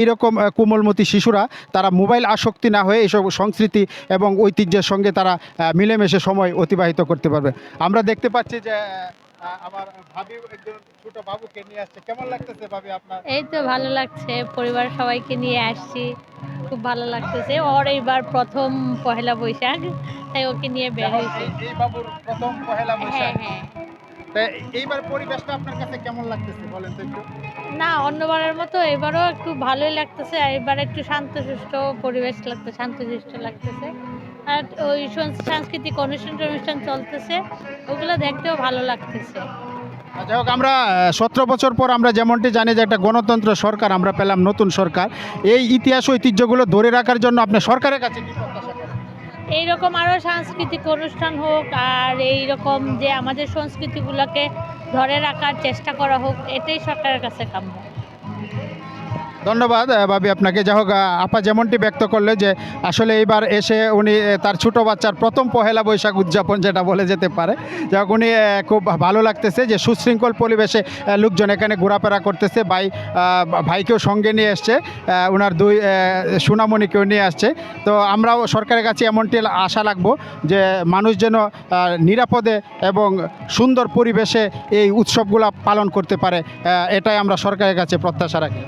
এরকম কোমলমতি শিশুরা তারা মোবাইল আসক্তি না হয়ে এসব সংস্কৃতি এবং ঐতিহ্যের সঙ্গে তারা মিলেমিশে সময় অতিবাহিত করতে পারবে। আমরা দেখতে পাচ্ছি যে আমার ভাবি একজন ছোট বাবুকে নিয়ে আসছে। কেমন লাগতেছে ভাবি আপনার? এই তো ভালো লাগছে, পরিবার সবাইকে নিয়ে আসছি, খুব ভালো লাগতেছে। ওর এইবার প্রথম পহেলা বৈশাখ, তাই ওকে নিয়ে বের হয়েছি। এই বাবুর প্রথম পহেলা হ্যাঁ বৈশাখ। হ্যাঁ। তা এইবার পরিবেশটা আপনার কাছে কেমন লাগতেছে বলেন তো একটু? না, অন্যবারের মতো এবারও একটু ভালোই লাগতেছে। আর এবার একটু শান্তশিষ্ট পরিবেশ লাগতেছে, শান্তশিষ্ট লাগতেছে। আর ওই সাংস্কৃতিক অনুষ্ঠান টনুষ্ঠান চলতেছে, ওগুলো দেখতেও ভালো লাগতেছে। যাই হোক, আমরা 17 বছর পর আমরা যেমনটি জানি যে একটা গণতন্ত্র সরকার আমরা পেলাম, নতুন সরকার। এই ইতিহাস ঐতিহ্যগুলো ধরে রাখার জন্য আপনি সরকারের কাছে কি প্রত্যাশা করেন? এইরকম আরও সাংস্কৃতিক অনুষ্ঠান হোক, আর এইরকম যে আমাদের সংস্কৃতিগুলোকে ধরে রাখার চেষ্টা করা হোক, এটাই সরকারের কাছে কাম্য। ধন্যবাদ ভাবি আপনাকে। যাই হোক, আপা যেমনটি ব্যক্ত করলে যে আসলে এইবার এসে উনি তার ছোট বাচ্চার প্রথম পহেলা বৈশাখ উদযাপন যেটা বলে যেতে পারে, যাই হোক উনি খুব ভালো লাগতেছে যে সুশৃঙ্খল পরিবেশে লোকজন এখানে ঘোরাফেরা করতেছে। ভাইকেও সঙ্গে নিয়ে এসছে, ওনার দুই সোনামণিকেও নিয়ে আসছে। তো আমরাও সরকারের কাছে এমনটি আশা রাখবো যে মানুষ যেন নিরাপদে এবং সুন্দর পরিবেশে এই উৎসবগুলো পালন করতে পারে, এটাই আমরা সরকারের কাছে প্রত্যাশা রাখি।